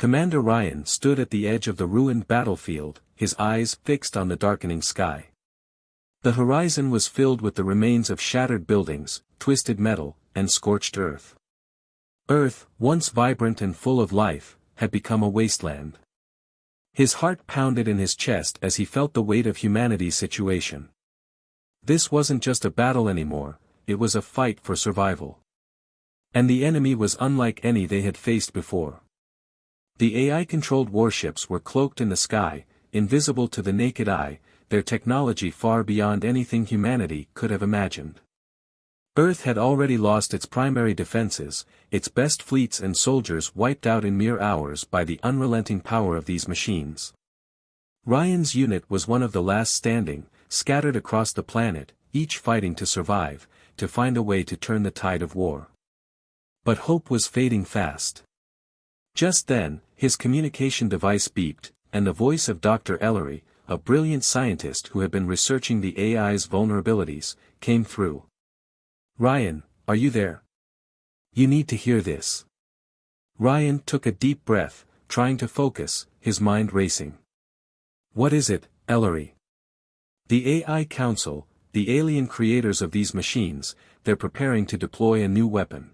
Commander Ryan stood at the edge of the ruined battlefield, his eyes fixed on the darkening sky. The horizon was filled with the remains of shattered buildings, twisted metal, and scorched earth. Earth, once vibrant and full of life, had become a wasteland. His heart pounded in his chest as he felt the weight of humanity's situation. This wasn't just a battle anymore, it was a fight for survival. And the enemy was unlike any they had faced before. The AI-controlled warships were cloaked in the sky, invisible to the naked eye, their technology far beyond anything humanity could have imagined. Earth had already lost its primary defenses, its best fleets and soldiers wiped out in mere hours by the unrelenting power of these machines. Ryan's unit was one of the last standing, scattered across the planet, each fighting to survive, to find a way to turn the tide of war. But hope was fading fast. Just then, his communication device beeped, and the voice of Dr. Ellery, a brilliant scientist who had been researching the AI's vulnerabilities, came through. "Ryan, are you there? You need to hear this." Ryan took a deep breath, trying to focus, his mind racing. "What is it, Ellery?" "The AI Council, the alien creators of these machines, they're preparing to deploy a new weapon.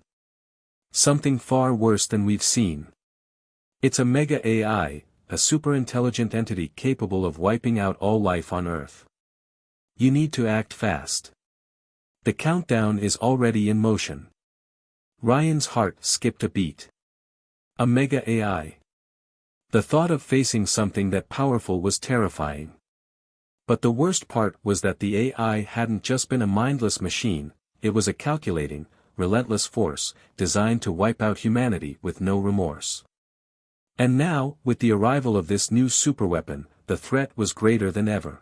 Something far worse than we've seen. It's a mega AI, a super-intelligent entity capable of wiping out all life on Earth. You need to act fast. The countdown is already in motion." Ryan's heart skipped a beat. A mega AI. The thought of facing something that powerful was terrifying. But the worst part was that the AI hadn't just been a mindless machine, it was a calculating, relentless force, designed to wipe out humanity with no remorse. And now, with the arrival of this new superweapon, the threat was greater than ever.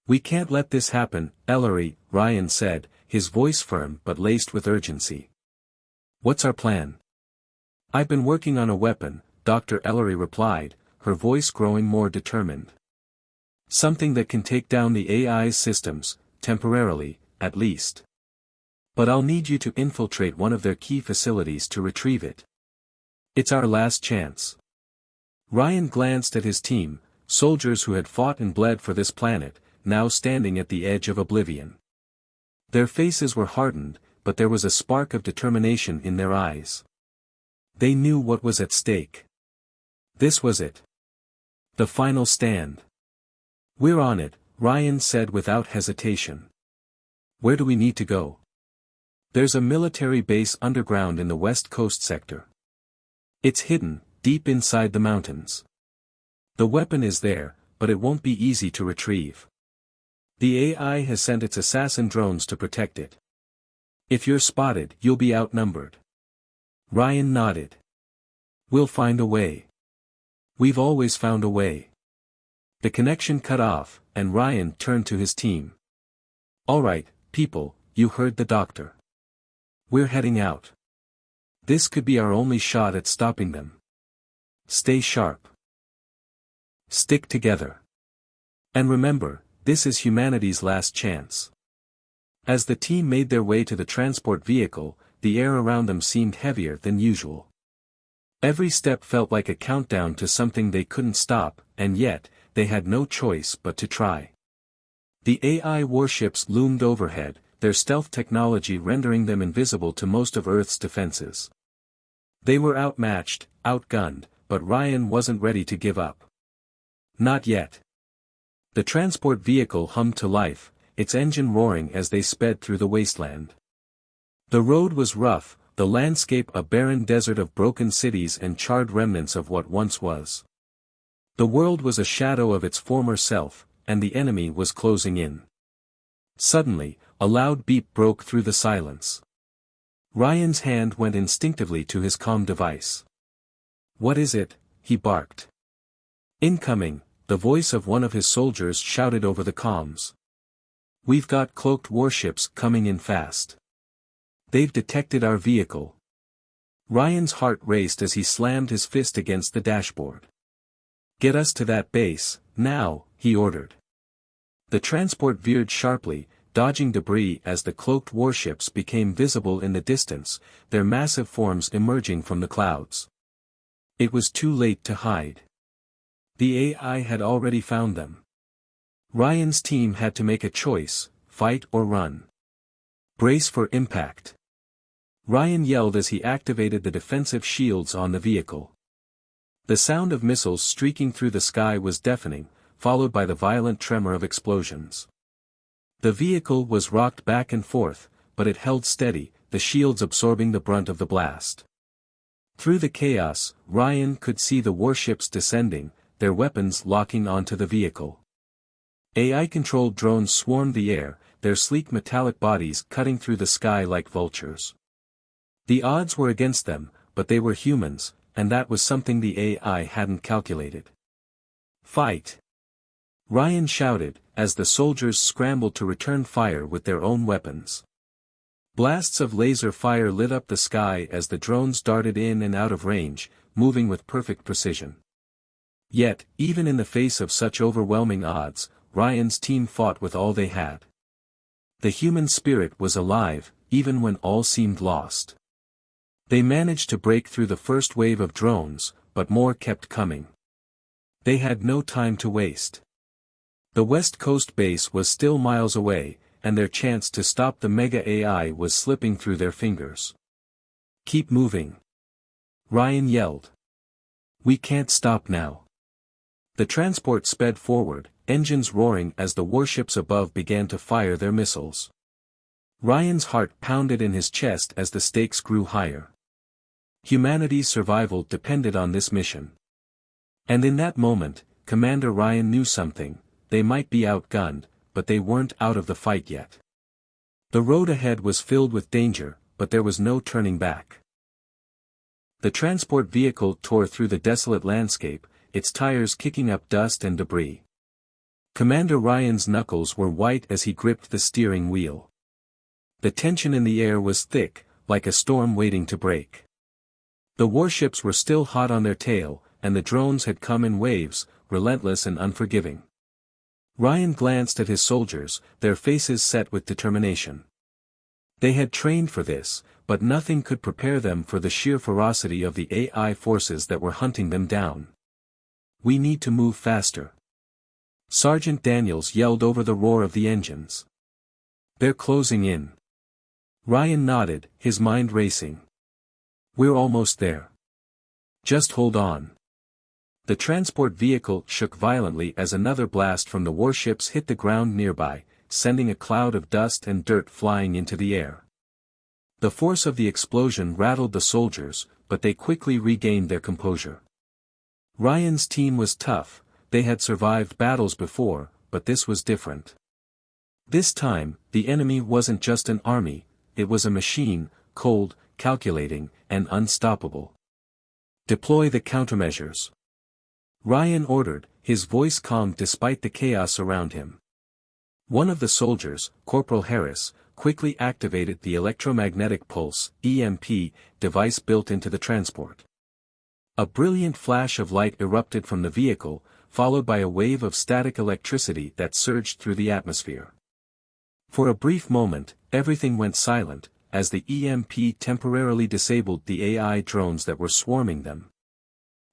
"We can't let this happen, Ellery," Ryan said, his voice firm but laced with urgency. "What's our plan?" "I've been working on a weapon," Dr. Ellery replied, her voice growing more determined. "Something that can take down the AI's systems, temporarily, at least. But I'll need you to infiltrate one of their key facilities to retrieve it. It's our last chance." Ryan glanced at his team, soldiers who had fought and bled for this planet, now standing at the edge of oblivion. Their faces were hardened, but there was a spark of determination in their eyes. They knew what was at stake. This was it. The final stand. "We're on it," Ryan said without hesitation. "Where do we need to go?" "There's a military base underground in the West Coast sector. It's hidden, deep inside the mountains. The weapon is there, but it won't be easy to retrieve. The AI has sent its assassin drones to protect it. If you're spotted, you'll be outnumbered." Ryan nodded. "We'll find a way. We've always found a way." The connection cut off, and Ryan turned to his team. "All right, people, you heard the doctor. We're heading out. This could be our only shot at stopping them. Stay sharp. Stick together. And remember, this is humanity's last chance." As the team made their way to the transport vehicle, the air around them seemed heavier than usual. Every step felt like a countdown to something they couldn't stop, and yet, they had no choice but to try. The AI warships loomed overhead, their stealth technology rendering them invisible to most of Earth's defenses. They were outmatched, outgunned, but Ryan wasn't ready to give up. Not yet. The transport vehicle hummed to life, its engine roaring as they sped through the wasteland. The road was rough, the landscape a barren desert of broken cities and charred remnants of what once was. The world was a shadow of its former self, and the enemy was closing in. Suddenly, a loud beep broke through the silence. Ryan's hand went instinctively to his comm device. "What is it?" he barked. "Incoming," the voice of one of his soldiers shouted over the comms. "We've got cloaked warships coming in fast. They've detected our vehicle." Ryan's heart raced as he slammed his fist against the dashboard. "Get us to that base, now," he ordered. The transport veered sharply, dodging debris as the cloaked warships became visible in the distance, their massive forms emerging from the clouds. It was too late to hide. The AI had already found them. Ryan's team had to make a choice, fight or run. Brace for impact. Ryan yelled as he activated the defensive shields on the vehicle. The sound of missiles streaking through the sky was deafening, followed by the violent tremor of explosions. The vehicle was rocked back and forth, but it held steady, the shields absorbing the brunt of the blast. Through the chaos, Ryan could see the warships descending, their weapons locking onto the vehicle. AI-controlled drones swarmed the air, their sleek metallic bodies cutting through the sky like vultures. The odds were against them, but they were humans, and that was something the AI hadn't calculated. Fight! Ryan shouted, as the soldiers scrambled to return fire with their own weapons. Blasts of laser fire lit up the sky as the drones darted in and out of range, moving with perfect precision. Yet, even in the face of such overwhelming odds, Ryan's team fought with all they had. The human spirit was alive, even when all seemed lost. They managed to break through the first wave of drones, but more kept coming. They had no time to waste. The West Coast base was still miles away, and their chance to stop the Mega AI was slipping through their fingers. Keep moving. Ryan yelled. We can't stop now. The transport sped forward, engines roaring as the warships above began to fire their missiles. Ryan's heart pounded in his chest as the stakes grew higher. Humanity's survival depended on this mission. And in that moment, Commander Ryan knew something: they might be outgunned, but they weren't out of the fight yet. The road ahead was filled with danger, but there was no turning back. The transport vehicle tore through the desolate landscape, its tires kicking up dust and debris. Commander Ryan's knuckles were white as he gripped the steering wheel. The tension in the air was thick, like a storm waiting to break. The warships were still hot on their tail, and the drones had come in waves, relentless and unforgiving. Ryan glanced at his soldiers, their faces set with determination. They had trained for this, but nothing could prepare them for the sheer ferocity of the AI forces that were hunting them down. We need to move faster. Sergeant Daniels yelled over the roar of the engines. They're closing in. Ryan nodded, his mind racing. We're almost there. Just hold on. The transport vehicle shook violently as another blast from the warships hit the ground nearby, sending a cloud of dust and dirt flying into the air. The force of the explosion rattled the soldiers, but they quickly regained their composure. Ryan's team was tough, they had survived battles before, but this was different. This time, the enemy wasn't just an army, it was a machine, cold, calculating, and unstoppable. Deploy the countermeasures. Ryan ordered, his voice calm despite the chaos around him. One of the soldiers, Corporal Harris, quickly activated the electromagnetic pulse (EMP) device built into the transport. A brilliant flash of light erupted from the vehicle, followed by a wave of static electricity that surged through the atmosphere. For a brief moment, everything went silent, as the EMP temporarily disabled the AI drones that were swarming them.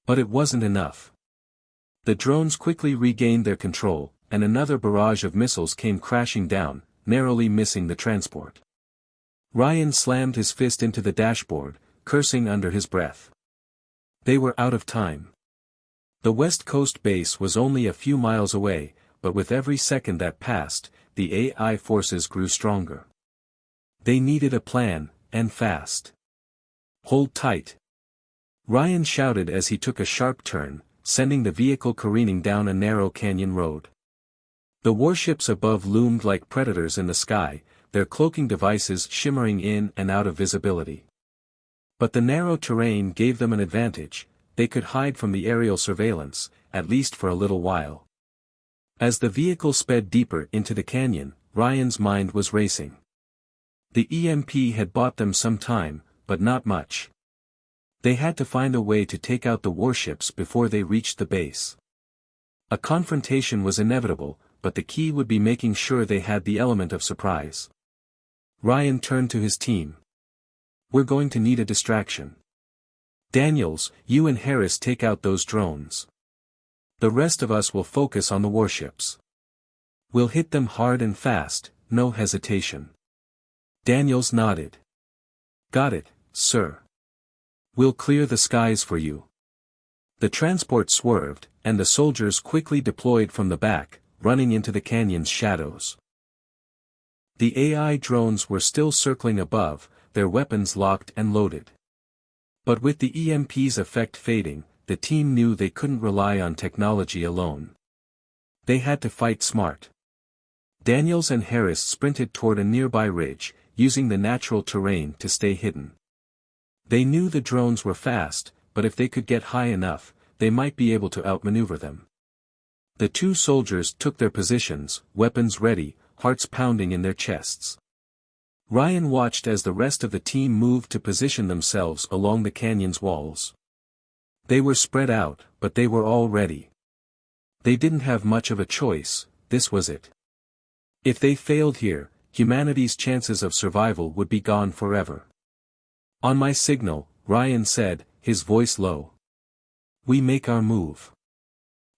But it wasn't enough. The drones quickly regained their control, and another barrage of missiles came crashing down, narrowly missing the transport. Ryan slammed his fist into the dashboard, cursing under his breath. They were out of time. The West Coast base was only a few miles away, but with every second that passed, the AI forces grew stronger. They needed a plan, and fast. Hold tight. Ryan shouted as he took a sharp turn, sending the vehicle careening down a narrow canyon road. The warships above loomed like predators in the sky, their cloaking devices shimmering in and out of visibility. But the narrow terrain gave them an advantage, they could hide from the aerial surveillance, at least for a little while. As the vehicle sped deeper into the canyon, Ryan's mind was racing. The EMP had bought them some time, but not much. They had to find a way to take out the warships before they reached the base. A confrontation was inevitable, but the key would be making sure they had the element of surprise. Ryan turned to his team. We're going to need a distraction. Daniels, you and Harris take out those drones. The rest of us will focus on the warships. We'll hit them hard and fast, no hesitation. Daniels nodded. Got it, sir. We'll clear the skies for you. The transport swerved, and the soldiers quickly deployed from the back, running into the canyon's shadows. The AI drones were still circling above, their weapons locked and loaded. But with the EMP's effect fading, the team knew they couldn't rely on technology alone. They had to fight smart. Daniels and Harris sprinted toward a nearby ridge, using the natural terrain to stay hidden. They knew the drones were fast, but if they could get high enough, they might be able to outmaneuver them. The two soldiers took their positions, weapons ready, hearts pounding in their chests. Ryan watched as the rest of the team moved to position themselves along the canyon's walls. They were spread out, but they were all ready. They didn't have much of a choice, this was it. If they failed here, humanity's chances of survival would be gone forever. On my signal, Ryan said, his voice low. We make our move.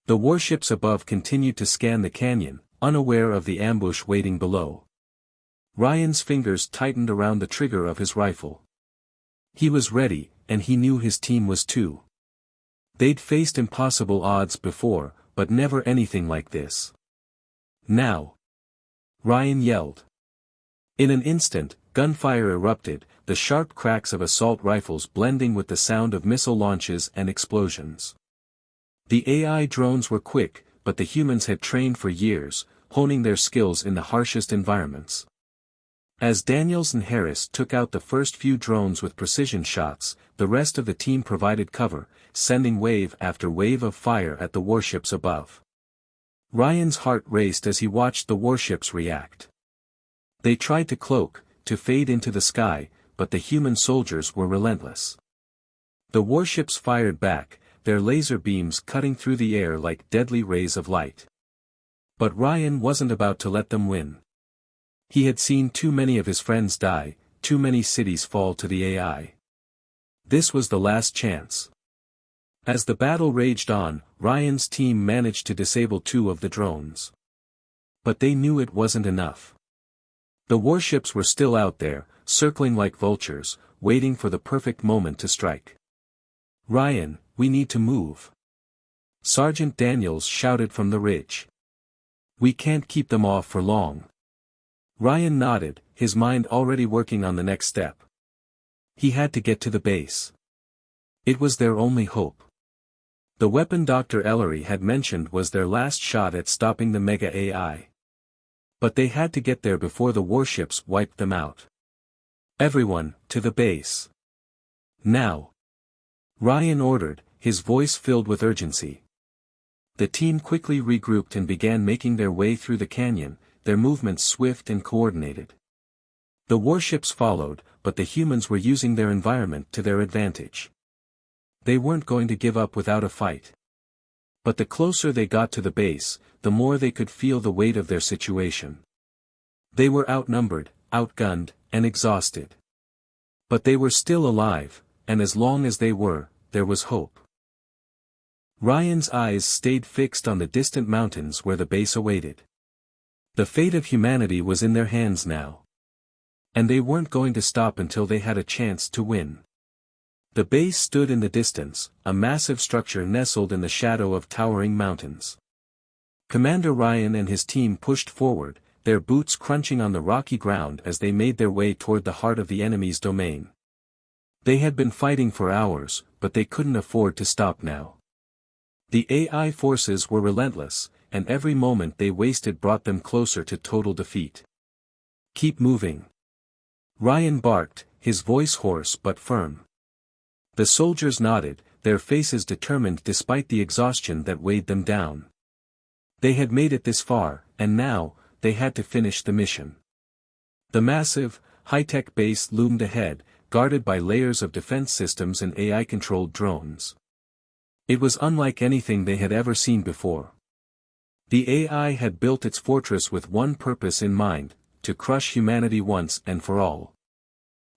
The warships above continued to scan the canyon, unaware of the ambush waiting below. Ryan's fingers tightened around the trigger of his rifle. He was ready, and he knew his team was too. They'd faced impossible odds before, but never anything like this. Now! Ryan yelled. In an instant, gunfire erupted, the sharp cracks of assault rifles blending with the sound of missile launches and explosions. The AI drones were quick, but the humans had trained for years, honing their skills in the harshest environments. As Daniels and Harris took out the first few drones with precision shots, the rest of the team provided cover, sending wave after wave of fire at the warships above. Ryan's heart raced as he watched the warships react. They tried to cloak, to fade into the sky, but the human soldiers were relentless. The warships fired back, their laser beams cutting through the air like deadly rays of light. But Ryan wasn't about to let them win. He had seen too many of his friends die, too many cities fall to the AI. This was the last chance. As the battle raged on, Ryan's team managed to disable 2 of the drones. But they knew it wasn't enough. The warships were still out there, circling like vultures, waiting for the perfect moment to strike. Ryan, we need to move. Sergeant Daniels shouted from the ridge. We can't keep them off for long. Ryan nodded, his mind already working on the next step. He had to get to the base. It was their only hope. The weapon Dr. Ellery had mentioned was their last shot at stopping the Mega AI. But they had to get there before the warships wiped them out. Everyone, to the base. Now. Ryan ordered, his voice filled with urgency. The team quickly regrouped and began making their way through the canyon, their movements swift and coordinated. The warships followed, but the humans were using their environment to their advantage. They weren't going to give up without a fight. But the closer they got to the base, the more they could feel the weight of their situation. They were outnumbered, outgunned, and exhausted. But they were still alive, and as long as they were, there was hope. Ryan's eyes stayed fixed on the distant mountains where the base awaited. The fate of humanity was in their hands now. And they weren't going to stop until they had a chance to win. The base stood in the distance, a massive structure nestled in the shadow of towering mountains. Commander Ryan and his team pushed forward, their boots crunching on the rocky ground as they made their way toward the heart of the enemy's domain. They had been fighting for hours, but they couldn't afford to stop now. The AI forces were relentless, and every moment they wasted brought them closer to total defeat. Keep moving. Ryan barked, his voice hoarse but firm. The soldiers nodded, their faces determined despite the exhaustion that weighed them down. They had made it this far, and now, they had to finish the mission. The massive, high-tech base loomed ahead, guarded by layers of defense systems and AI-controlled drones. It was unlike anything they had ever seen before. The AI had built its fortress with one purpose in mind, to crush humanity once and for all.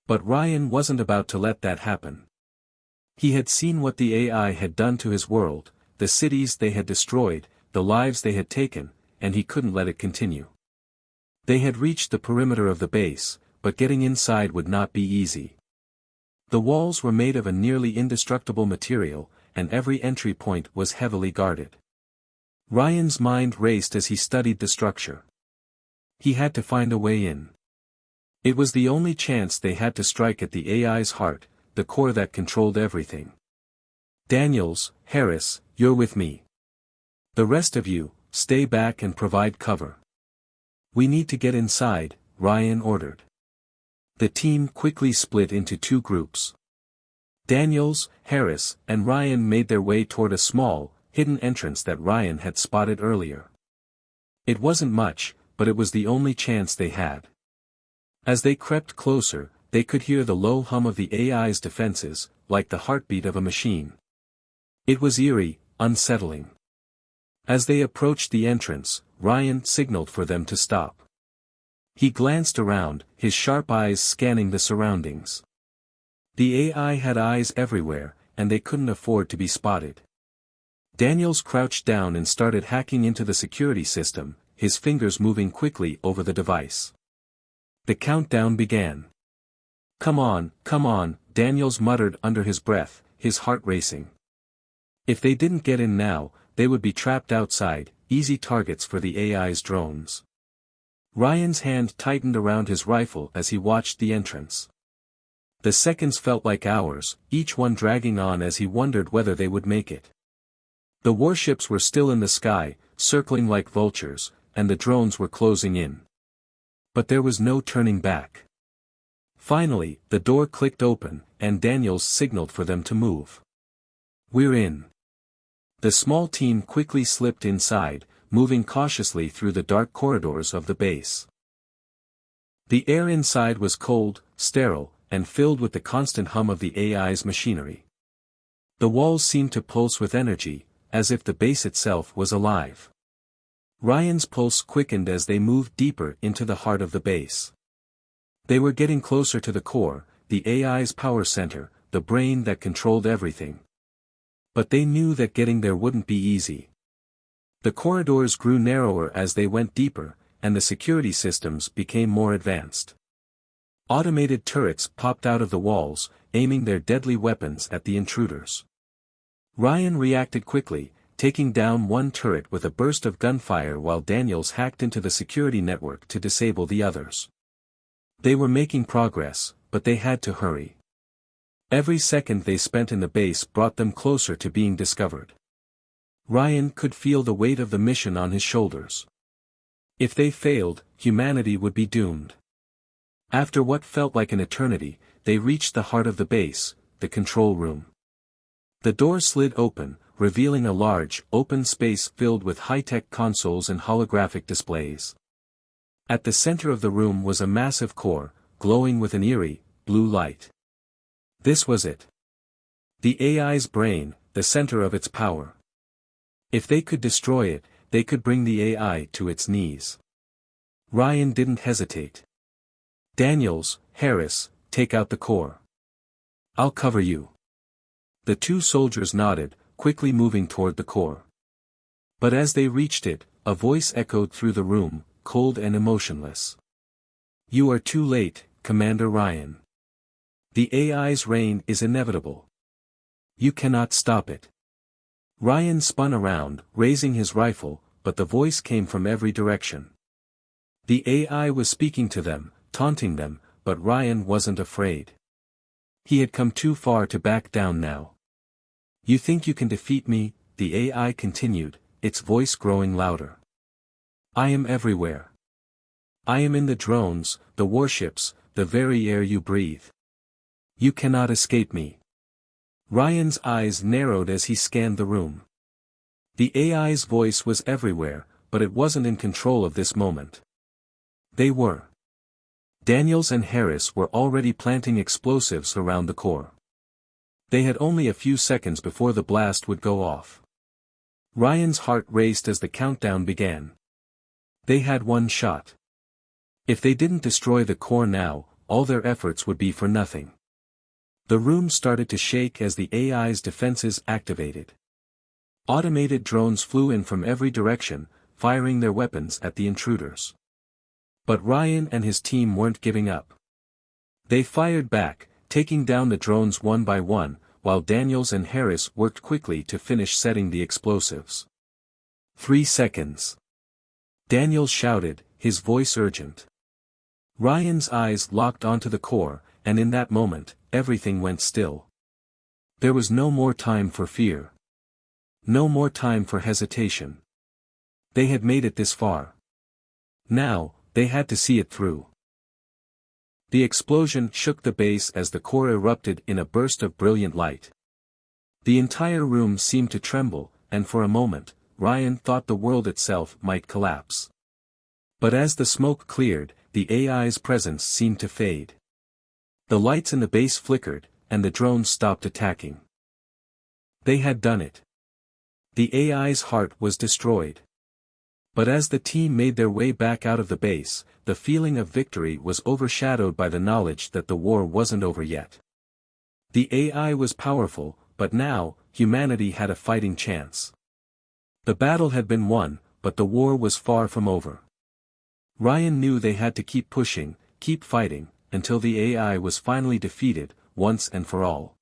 But Ryan wasn't about to let that happen. He had seen what the AI had done to his world, the cities they had destroyed, the lives they had taken, and he couldn't let it continue. They had reached the perimeter of the base, but getting inside would not be easy. The walls were made of a nearly indestructible material, and every entry point was heavily guarded. Ryan's mind raced as he studied the structure. He had to find a way in. It was the only chance they had to strike at the AI's heart, the core that controlled everything. Daniels, Harris, you're with me. The rest of you, stay back and provide cover. We need to get inside, Ryan ordered. The team quickly split into two groups. Daniels, Harris, and Ryan made their way toward a small, hidden entrance that Ryan had spotted earlier. It wasn't much, but it was the only chance they had. As they crept closer, they could hear the low hum of the AI's defenses, like the heartbeat of a machine. It was eerie, unsettling. As they approached the entrance, Ryan signaled for them to stop. He glanced around, his sharp eyes scanning the surroundings. The AI had eyes everywhere, and they couldn't afford to be spotted. Daniels crouched down and started hacking into the security system, his fingers moving quickly over the device. The countdown began. Come on, Daniels muttered under his breath, his heart racing. If they didn't get in now, they would be trapped outside, easy targets for the AI's drones. Ryan's hand tightened around his rifle as he watched the entrance. The seconds felt like hours, each one dragging on as he wondered whether they would make it. The warships were still in the sky, circling like vultures, and the drones were closing in. But there was no turning back. Finally, the door clicked open, and Daniels signaled for them to move. We're in. The small team quickly slipped inside, moving cautiously through the dark corridors of the base. The air inside was cold, sterile, and filled with the constant hum of the AI's machinery. The walls seemed to pulse with energy, as if the base itself was alive. Ryan's pulse quickened as they moved deeper into the heart of the base. They were getting closer to the core, the AI's power center, the brain that controlled everything. But they knew that getting there wouldn't be easy. The corridors grew narrower as they went deeper, and the security systems became more advanced. Automated turrets popped out of the walls, aiming their deadly weapons at the intruders. Ryan reacted quickly, taking down one turret with a burst of gunfire while Daniels hacked into the security network to disable the others. They were making progress, but they had to hurry. Every second they spent in the base brought them closer to being discovered. Ryan could feel the weight of the mission on his shoulders. If they failed, humanity would be doomed. After what felt like an eternity, they reached the heart of the base, the control room. The door slid open, revealing a large, open space filled with high-tech consoles and holographic displays. At the center of the room was a massive core, glowing with an eerie, blue light. This was it. The AI's brain, the center of its power. If they could destroy it, they could bring the AI to its knees. Ryan didn't hesitate. Daniels, Harris, take out the core. I'll cover you. The two soldiers nodded, quickly moving toward the core. But as they reached it, a voice echoed through the room, cold and emotionless. You are too late, Commander Ryan. The AI's reign is inevitable. You cannot stop it. Ryan spun around, raising his rifle, but the voice came from every direction. The AI was speaking to them, taunting them, but Ryan wasn't afraid. He had come too far to back down now. You think you can defeat me? The AI continued, its voice growing louder. I am everywhere. I am in the drones, the warships, the very air you breathe. You cannot escape me. Ryan's eyes narrowed as he scanned the room. The AI's voice was everywhere, but it wasn't in control of this moment. They were. Daniels and Harris were already planting explosives around the core. They had only a few seconds before the blast would go off. Ryan's heart raced as the countdown began. They had one shot. If they didn't destroy the core now, all their efforts would be for nothing. The room started to shake as the AI's defenses activated. Automated drones flew in from every direction, firing their weapons at the intruders. But Ryan and his team weren't giving up. They fired back, taking down the drones one by one, while Daniels and Harris worked quickly to finish setting the explosives. 3 seconds. Daniels shouted, his voice urgent. Ryan's eyes locked onto the core, and in that moment, everything went still. There was no more time for fear. No more time for hesitation. They had made it this far. Now, they had to see it through. The explosion shook the base as the core erupted in a burst of brilliant light. The entire room seemed to tremble, and for a moment, Ryan thought the world itself might collapse. But as the smoke cleared, the AI's presence seemed to fade. The lights in the base flickered, and the drones stopped attacking. They had done it. The AI's heart was destroyed. But as the team made their way back out of the base, the feeling of victory was overshadowed by the knowledge that the war wasn't over yet. The AI was powerful, but now, humanity had a fighting chance. The battle had been won, but the war was far from over. Ryan knew they had to keep pushing, keep fighting, until the AI was finally defeated, once and for all.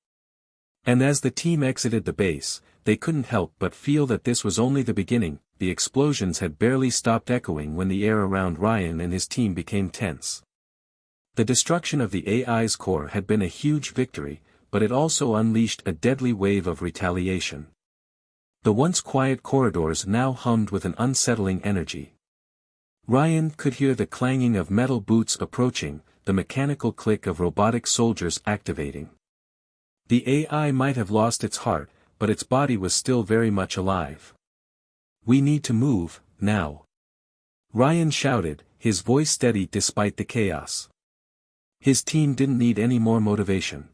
And as the team exited the base, they couldn't help but feel that this was only the beginning. The explosions had barely stopped echoing when the air around Ryan and his team became tense. The destruction of the AI's core had been a huge victory, but it also unleashed a deadly wave of retaliation. The once quiet corridors now hummed with an unsettling energy. Ryan could hear the clanging of metal boots approaching, the mechanical click of robotic soldiers activating. The AI might have lost its heart, but its body was still very much alive. "We need to move, now." Ryan shouted, his voice steady despite the chaos. His team didn't need any more motivation.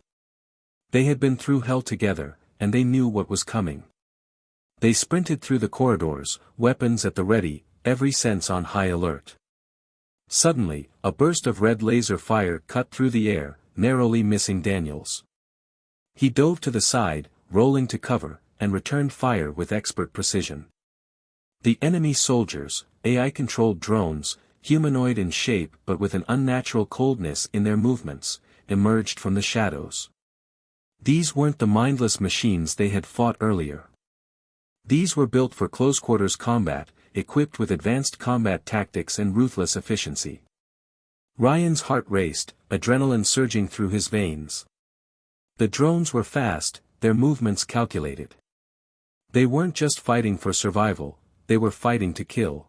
They had been through hell together, and they knew what was coming. They sprinted through the corridors, weapons at the ready, every sense on high alert. Suddenly, a burst of red laser fire cut through the air, narrowly missing Daniels. He dove to the side, rolling to cover, and returned fire with expert precision. The enemy soldiers, AI-controlled drones, humanoid in shape but with an unnatural coldness in their movements, emerged from the shadows. These weren't the mindless machines they had fought earlier. These were built for close-quarters combat, equipped with advanced combat tactics and ruthless efficiency. Ryan's heart raced, adrenaline surging through his veins. The drones were fast, their movements calculated. They weren't just fighting for survival, they were fighting to kill.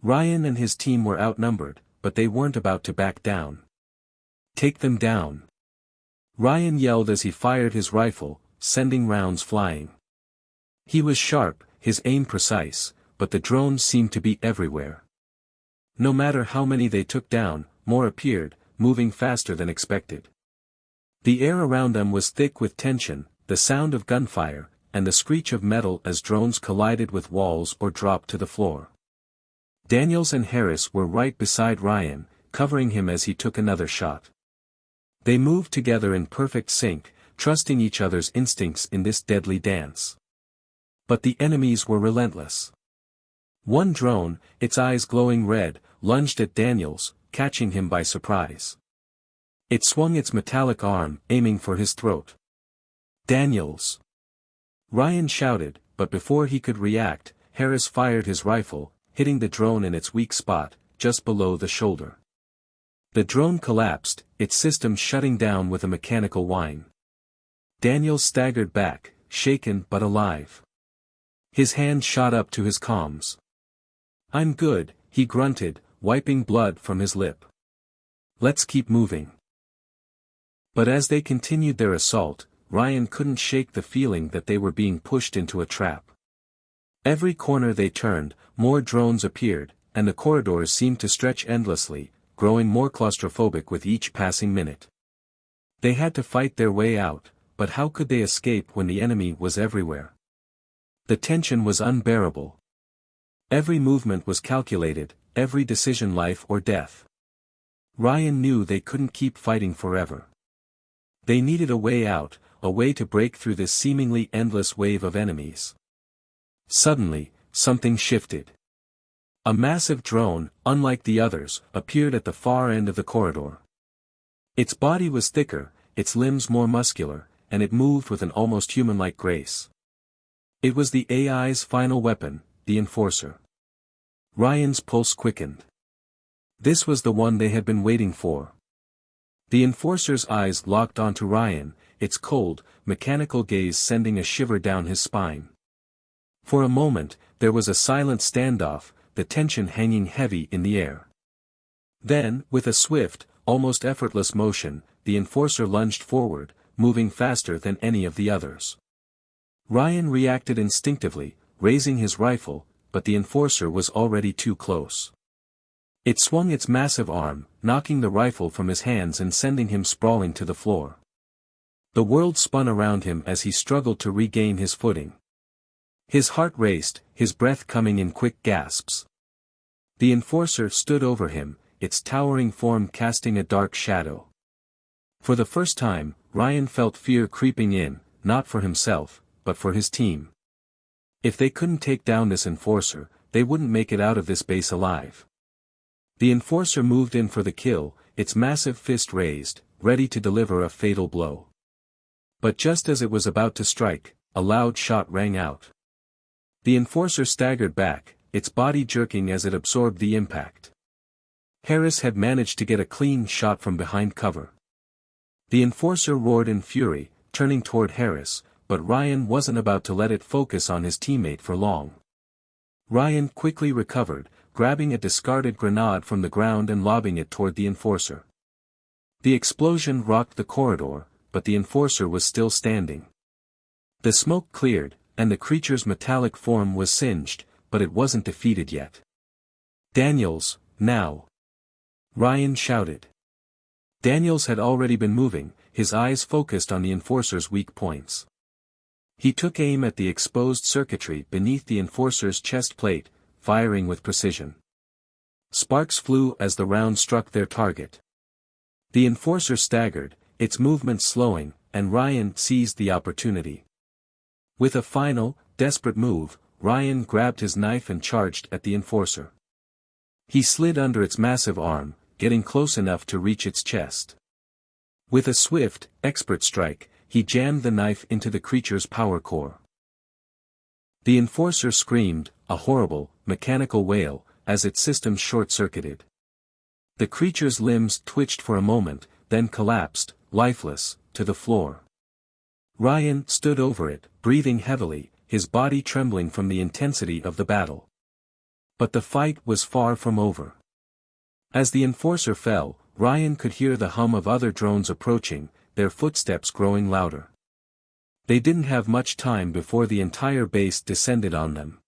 Ryan and his team were outnumbered, but they weren't about to back down. "Take them down!" Ryan yelled as he fired his rifle, sending rounds flying. He was sharp, his aim precise, but the drones seemed to be everywhere. No matter how many they took down, more appeared, moving faster than expected. The air around them was thick with tension, the sound of gunfire, and the screech of metal as drones collided with walls or dropped to the floor. Daniels and Harris were right beside Ryan, covering him as he took another shot. They moved together in perfect sync, trusting each other's instincts in this deadly dance. But the enemies were relentless. One drone, its eyes glowing red, lunged at Daniels, catching him by surprise. It swung its metallic arm, aiming for his throat. "Daniels!" Ryan shouted, but before he could react, Harris fired his rifle, hitting the drone in its weak spot, just below the shoulder. The drone collapsed, its system shutting down with a mechanical whine. Daniels staggered back, shaken but alive. His hand shot up to his comms. "I'm good," he grunted, wiping blood from his lip. "Let's keep moving." But as they continued their assault, Ryan couldn't shake the feeling that they were being pushed into a trap. Every corner they turned, more drones appeared, and the corridors seemed to stretch endlessly, growing more claustrophobic with each passing minute. They had to fight their way out, but how could they escape when the enemy was everywhere? The tension was unbearable. Every movement was calculated, every decision life or death. Ryan knew they couldn't keep fighting forever. They needed a way out, a way to break through this seemingly endless wave of enemies. Suddenly, something shifted. A massive drone, unlike the others, appeared at the far end of the corridor. Its body was thicker, its limbs more muscular, and it moved with an almost human-like grace. It was the AI's final weapon, the Enforcer. Ryan's pulse quickened. This was the one they had been waiting for. The Enforcer's eyes locked onto Ryan, its cold, mechanical gaze sending a shiver down his spine. For a moment, there was a silent standoff, the tension hanging heavy in the air. Then, with a swift, almost effortless motion, the Enforcer lunged forward, moving faster than any of the others. Ryan reacted instinctively, raising his rifle, but the Enforcer was already too close. It swung its massive arm, knocking the rifle from his hands and sending him sprawling to the floor. The world spun around him as he struggled to regain his footing. His heart raced, his breath coming in quick gasps. The Enforcer stood over him, its towering form casting a dark shadow. For the first time, Ryan felt fear creeping in, not for himself, but for his team. If they couldn't take down this Enforcer, they wouldn't make it out of this base alive. The Enforcer moved in for the kill, its massive fist raised, ready to deliver a fatal blow. But just as it was about to strike, a loud shot rang out. The Enforcer staggered back, its body jerking as it absorbed the impact. Harris had managed to get a clean shot from behind cover. The Enforcer roared in fury, turning toward Harris, but Ryan wasn't about to let it focus on his teammate for long. Ryan quickly recovered, grabbing a discarded grenade from the ground and lobbing it toward the Enforcer. The explosion rocked the corridor, but the Enforcer was still standing. The smoke cleared, and the creature's metallic form was singed, but it wasn't defeated yet. "Daniels, now!" Ryan shouted. Daniels had already been moving, his eyes focused on the Enforcer's weak points. He took aim at the exposed circuitry beneath the Enforcer's chest plate, firing with precision. Sparks flew as the round struck their target. The Enforcer staggered, its movement slowing, and Ryan seized the opportunity. With a final, desperate move, Ryan grabbed his knife and charged at the Enforcer. He slid under its massive arm, getting close enough to reach its chest. With a swift, expert strike, he jammed the knife into the creature's power core. The Enforcer screamed, a horrible, mechanical wail, as its systems short-circuited. The creature's limbs twitched for a moment, then collapsed, lifeless, to the floor. Ryan stood over it, breathing heavily, his body trembling from the intensity of the battle. But the fight was far from over. As the Enforcer fell, Ryan could hear the hum of other drones approaching, their footsteps growing louder. They didn't have much time before the entire base descended on them.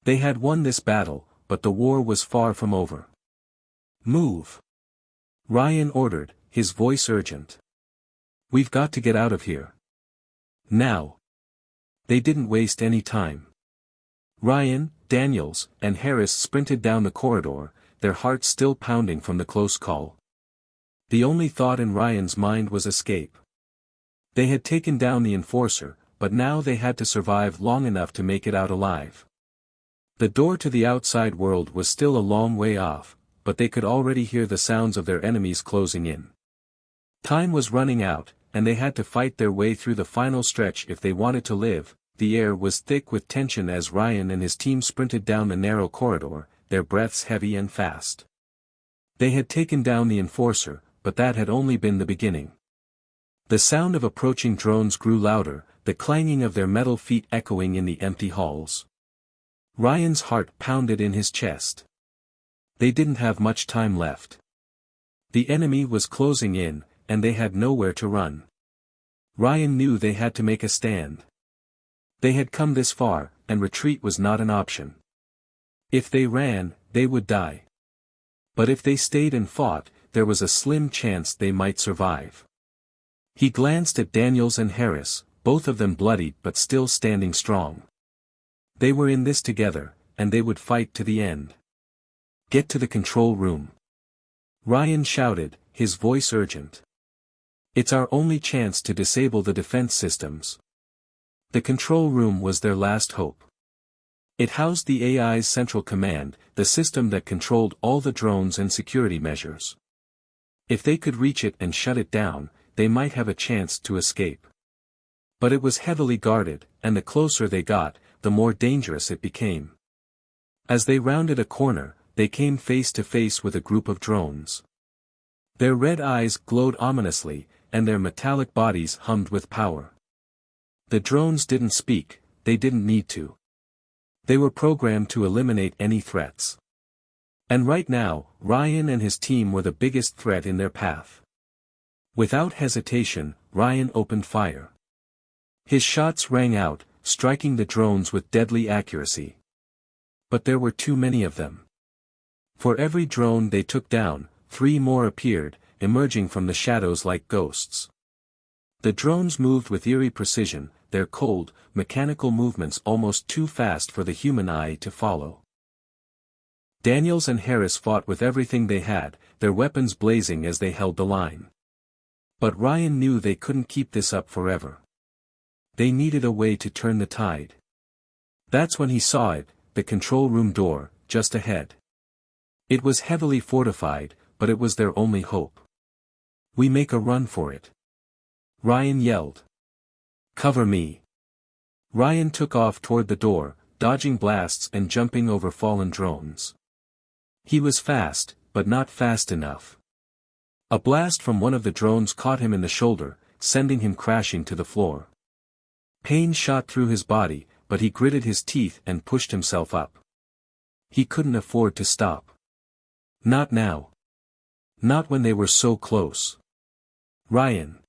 They had won this battle, but the war was far from over. "Move!" Ryan ordered, his voice urgent. "We've got to get out of here. Now!" They didn't waste any time. Ryan, Daniels, and Harris sprinted down the corridor, their hearts still pounding from the close call. The only thought in Ryan's mind was escape. They had taken down the Enforcer, but now they had to survive long enough to make it out alive. The door to the outside world was still a long way off, but they could already hear the sounds of their enemies closing in. Time was running out, and they had to fight their way through the final stretch if they wanted to live. The air was thick with tension as Ryan and his team sprinted down the narrow corridor, their breaths heavy and fast. They had taken down the Enforcer, but that had only been the beginning. The sound of approaching drones grew louder, the clanging of their metal feet echoing in the empty halls. Ryan's heart pounded in his chest. They didn't have much time left. The enemy was closing in, and they had nowhere to run. Ryan knew they had to make a stand. They had come this far, and retreat was not an option. If they ran, they would die. But if they stayed and fought, there was a slim chance they might survive. He glanced at Daniels and Harris, both of them bloodied but still standing strong. They were in this together, and they would fight to the end. "Get to the control room," Ryan shouted, his voice urgent. It's our only chance to disable the defense systems. The control room was their last hope. It housed the AI's central command, the system that controlled all the drones and security measures. If they could reach it and shut it down, they might have a chance to escape. But it was heavily guarded, and the closer they got, the more dangerous it became. As they rounded a corner, they came face to face with a group of drones. Their red eyes glowed ominously, and their metallic bodies hummed with power. The drones didn't speak, they didn't need to. They were programmed to eliminate any threats. And right now, Ryan and his team were the biggest threat in their path. Without hesitation, Ryan opened fire. His shots rang out, striking the drones with deadly accuracy. But there were too many of them. For every drone they took down, 3 more appeared, emerging from the shadows like ghosts. The drones moved with eerie precision, their cold, mechanical movements almost too fast for the human eye to follow. Daniels and Harris fought with everything they had, their weapons blazing as they held the line. But Ryan knew they couldn't keep this up forever. They needed a way to turn the tide. That's when he saw it, the control room door, just ahead. It was heavily fortified, but it was their only hope. "We make a run for it," Ryan yelled. "Cover me." Ryan took off toward the door, dodging blasts and jumping over fallen drones. He was fast, but not fast enough. A blast from one of the drones caught him in the shoulder, sending him crashing to the floor. Pain shot through his body, but he gritted his teeth and pushed himself up. He couldn't afford to stop. Not now. Not when they were so close. "Ryan!"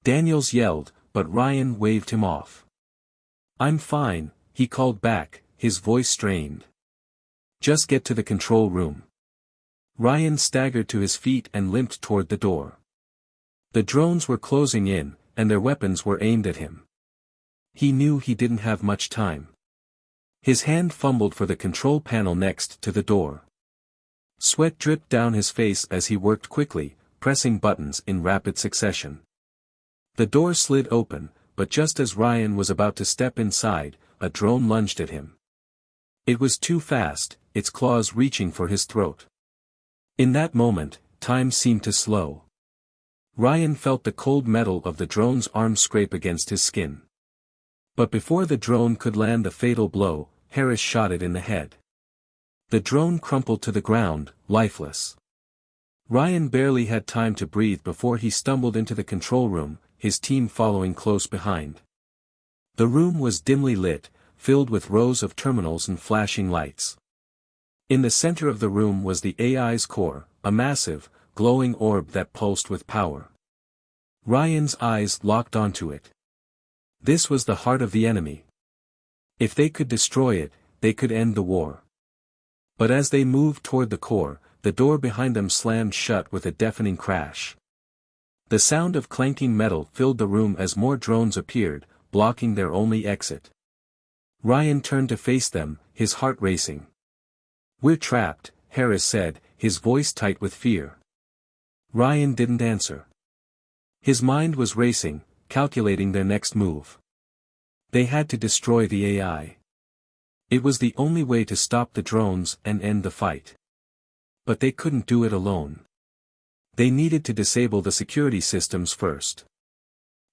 Daniels yelled, but Ryan waved him off. "I'm fine," he called back, his voice strained. "Just get to the control room." Ryan staggered to his feet and limped toward the door. The drones were closing in, and their weapons were aimed at him. He knew he didn't have much time. His hand fumbled for the control panel next to the door. Sweat dripped down his face as he worked quickly, pressing buttons in rapid succession. The door slid open, but just as Ryan was about to step inside, a drone lunged at him. It was too fast, its claws reaching for his throat. In that moment, time seemed to slow. Ryan felt the cold metal of the drone's arm scrape against his skin. But before the drone could land the fatal blow, Harris shot it in the head. The drone crumpled to the ground, lifeless. Ryan barely had time to breathe before he stumbled into the control room, his team following close behind. The room was dimly lit, filled with rows of terminals and flashing lights. In the center of the room was the AI's core, a massive, glowing orb that pulsed with power. Ryan's eyes locked onto it. This was the heart of the enemy. If they could destroy it, they could end the war. But as they moved toward the core, the door behind them slammed shut with a deafening crash. The sound of clanking metal filled the room as more drones appeared, blocking their only exit. Ryan turned to face them, his heart racing. "We're trapped," Harris said, his voice tight with fear. Ryan didn't answer. His mind was racing, calculating their next move. They had to destroy the AI. It was the only way to stop the drones and end the fight. But they couldn't do it alone. They needed to disable the security systems first.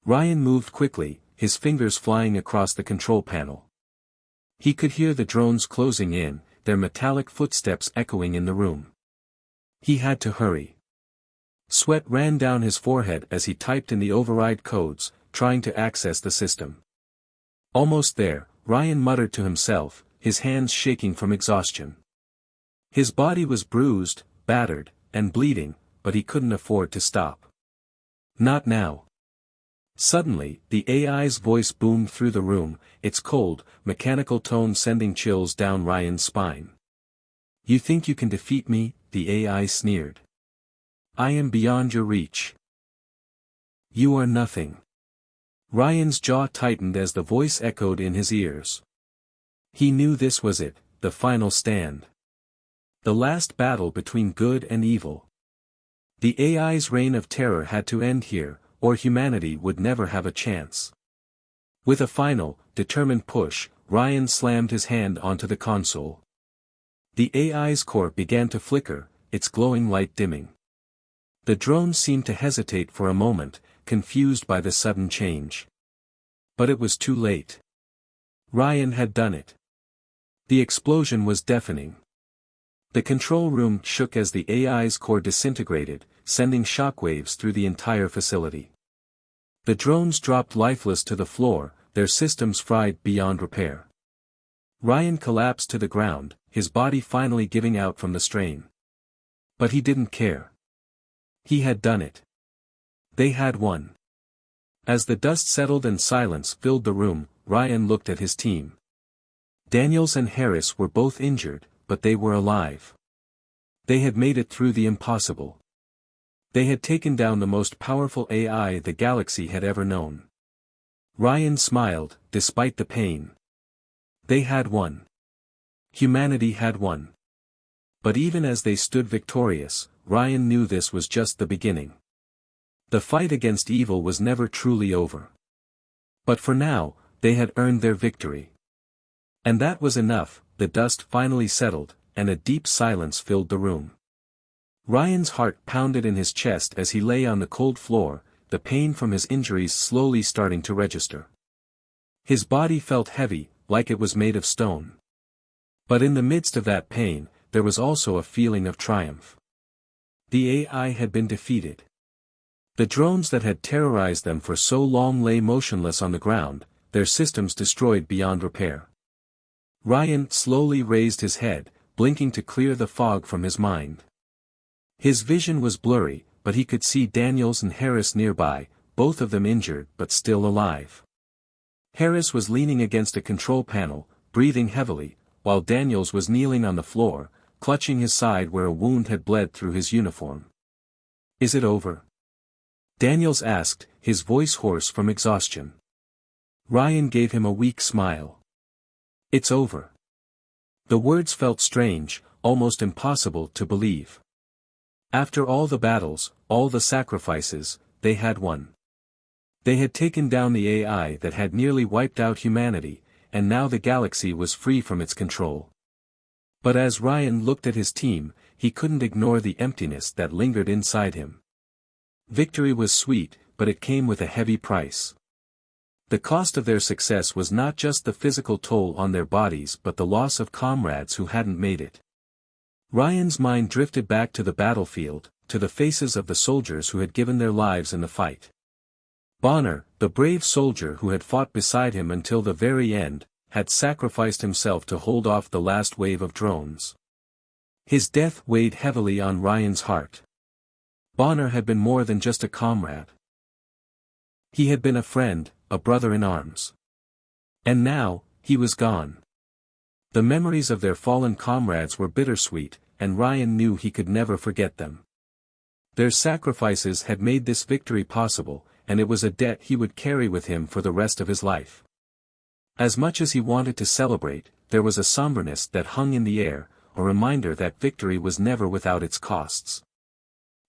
Ryan moved quickly, his fingers flying across the control panel. He could hear the drones closing in, their metallic footsteps echoing in the room. He had to hurry. Sweat ran down his forehead as he typed in the override codes, trying to access the system. Almost there, Ryan muttered to himself, his hands shaking from exhaustion. His body was bruised, battered, and bleeding, but he couldn't afford to stop. Not now. Suddenly, the AI's voice boomed through the room, its cold, mechanical tone sending chills down Ryan's spine. "You think you can defeat me?" the AI sneered. "I am beyond your reach. You are nothing." Ryan's jaw tightened as the voice echoed in his ears. He knew this was it, the final stand. The last battle between good and evil. The AI's reign of terror had to end here, or humanity would never have a chance. With a final, determined push, Ryan slammed his hand onto the console. The AI's core began to flicker, its glowing light dimming. The drone seemed to hesitate for a moment, confused by the sudden change. But it was too late. Ryan had done it. The explosion was deafening. The control room shook as the AI's core disintegrated, sending shockwaves through the entire facility. The drones dropped lifeless to the floor, their systems fried beyond repair. Ryan collapsed to the ground, his body finally giving out from the strain. But he didn't care. He had done it. They had won. As the dust settled and silence filled the room, Ryan looked at his team. Daniels and Harris were both injured, but they were alive. They had made it through the impossible. They had taken down the most powerful AI the galaxy had ever known. Ryan smiled, despite the pain. They had won. Humanity had won. But even as they stood victorious, Ryan knew this was just the beginning. The fight against evil was never truly over. But for now, they had earned their victory. And that was enough. The dust finally settled, and a deep silence filled the room. Ryan's heart pounded in his chest as he lay on the cold floor, the pain from his injuries slowly starting to register. His body felt heavy, like it was made of stone. But in the midst of that pain, there was also a feeling of triumph. The AI had been defeated. The drones that had terrorized them for so long lay motionless on the ground, their systems destroyed beyond repair. Ryan slowly raised his head, blinking to clear the fog from his mind. His vision was blurry, but he could see Daniels and Harris nearby, both of them injured but still alive. Harris was leaning against a control panel, breathing heavily, while Daniels was kneeling on the floor, clutching his side where a wound had bled through his uniform. "Is it over?" Daniels asked, his voice hoarse from exhaustion. Ryan gave him a weak smile. "It's over." The words felt strange, almost impossible to believe. After all the battles, all the sacrifices, they had won. They had taken down the AI that had nearly wiped out humanity, and now the galaxy was free from its control. But as Ryan looked at his team, he couldn't ignore the emptiness that lingered inside him. Victory was sweet, but it came with a heavy price. The cost of their success was not just the physical toll on their bodies but the loss of comrades who hadn't made it. Ryan's mind drifted back to the battlefield, to the faces of the soldiers who had given their lives in the fight. Bonner, the brave soldier who had fought beside him until the very end, had sacrificed himself to hold off the last wave of drones. His death weighed heavily on Ryan's heart. Bonner had been more than just a comrade. He had been a friend, a brother in arms. And now, he was gone. The memories of their fallen comrades were bittersweet, and Ryan knew he could never forget them. Their sacrifices had made this victory possible, and it was a debt he would carry with him for the rest of his life. As much as he wanted to celebrate, there was a somberness that hung in the air, a reminder that victory was never without its costs.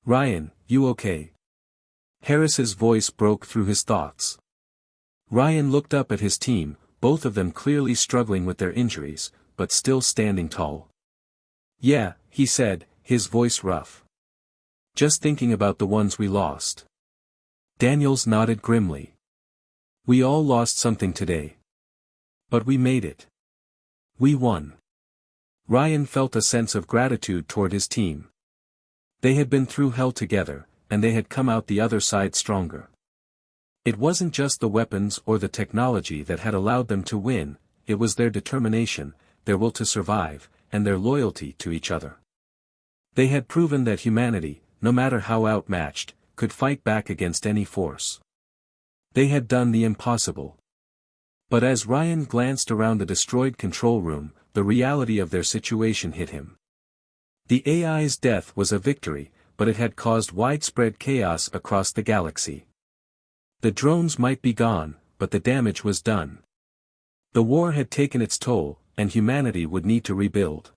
"Ryan, you okay?" Harris's voice broke through his thoughts. Ryan looked up at his team, both of them clearly struggling with their injuries, but still standing tall. "Yeah," he said, his voice rough. "Just thinking about the ones we lost." Daniels nodded grimly. "We all lost something today. But we made it. We won." Ryan felt a sense of gratitude toward his team. They had been through hell together, and they had come out the other side stronger. It wasn't just the weapons or the technology that had allowed them to win, it was their determination, their will to survive, and their loyalty to each other. They had proven that humanity, no matter how outmatched, could fight back against any force. They had done the impossible. But as Ryan glanced around the destroyed control room, the reality of their situation hit him. The AI's death was a victory, but it had caused widespread chaos across the galaxy. The drones might be gone, but the damage was done. The war had taken its toll, and humanity would need to rebuild.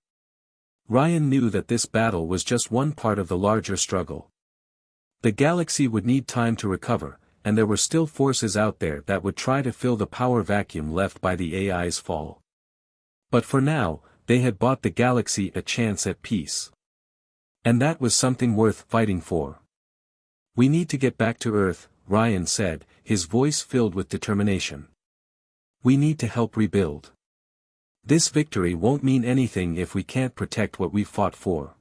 Ryan knew that this battle was just one part of the larger struggle. The galaxy would need time to recover, and there were still forces out there that would try to fill the power vacuum left by the AI's fall. But for now, they had bought the galaxy a chance at peace. And that was something worth fighting for. "We need to get back to Earth," Ryan said, his voice filled with determination. "We need to help rebuild. This victory won't mean anything if we can't protect what we've fought for."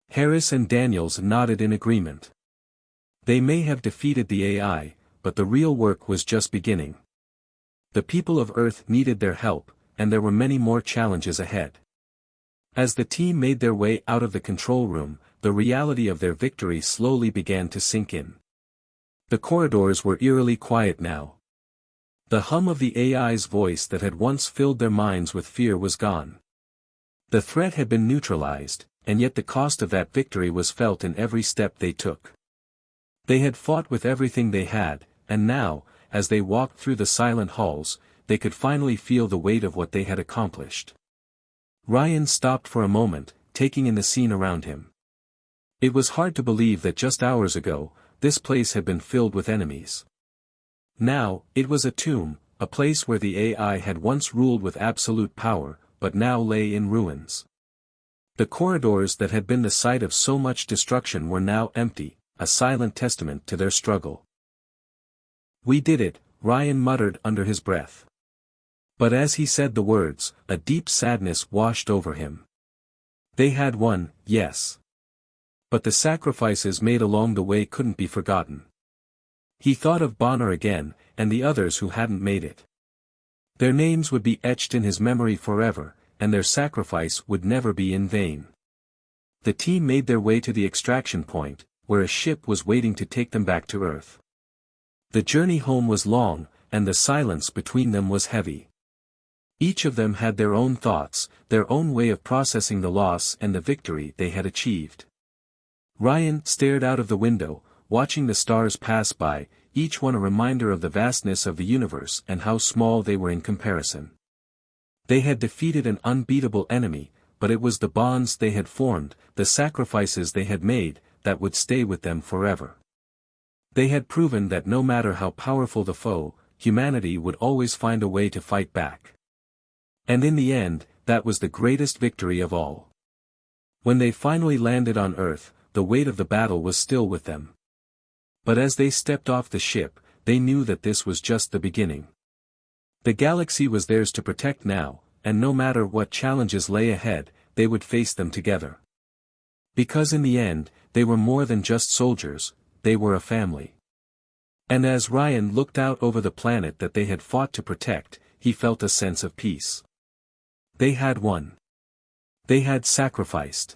Harris and Daniels nodded in agreement. They may have defeated the AI, but the real work was just beginning. The people of Earth needed their help, and there were many more challenges ahead. As the team made their way out of the control room, the reality of their victory slowly began to sink in. The corridors were eerily quiet now. The hum of the AI's voice that had once filled their minds with fear was gone. The threat had been neutralized, and yet the cost of that victory was felt in every step they took. They had fought with everything they had, and now, as they walked through the silent halls, they could finally feel the weight of what they had accomplished. Ryan stopped for a moment, taking in the scene around him. It was hard to believe that just hours ago, this place had been filled with enemies. Now, it was a tomb, a place where the AI had once ruled with absolute power, but now lay in ruins. The corridors that had been the site of so much destruction were now empty, a silent testament to their struggle. "We did it," Ryan muttered under his breath. But as he said the words, a deep sadness washed over him. They had won, yes. But the sacrifices made along the way couldn't be forgotten. He thought of Bonner again, and the others who hadn't made it. Their names would be etched in his memory forever, and their sacrifice would never be in vain. The team made their way to the extraction point, where a ship was waiting to take them back to Earth. The journey home was long, and the silence between them was heavy. Each of them had their own thoughts, their own way of processing the loss and the victory they had achieved. Ryan stared out of the window, watching the stars pass by, each one a reminder of the vastness of the universe and how small they were in comparison. They had defeated an unbeatable enemy, but it was the bonds they had formed, the sacrifices they had made, that would stay with them forever. They had proven that no matter how powerful the foe, humanity would always find a way to fight back. And in the end, that was the greatest victory of all. When they finally landed on Earth, the weight of the battle was still with them. But as they stepped off the ship, they knew that this was just the beginning. The galaxy was theirs to protect now, and no matter what challenges lay ahead, they would face them together. Because in the end, they were more than just soldiers, they were a family. And as Ryan looked out over the planet that they had fought to protect, he felt a sense of peace. They had won. They had sacrificed.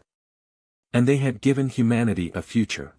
And they had given humanity a future.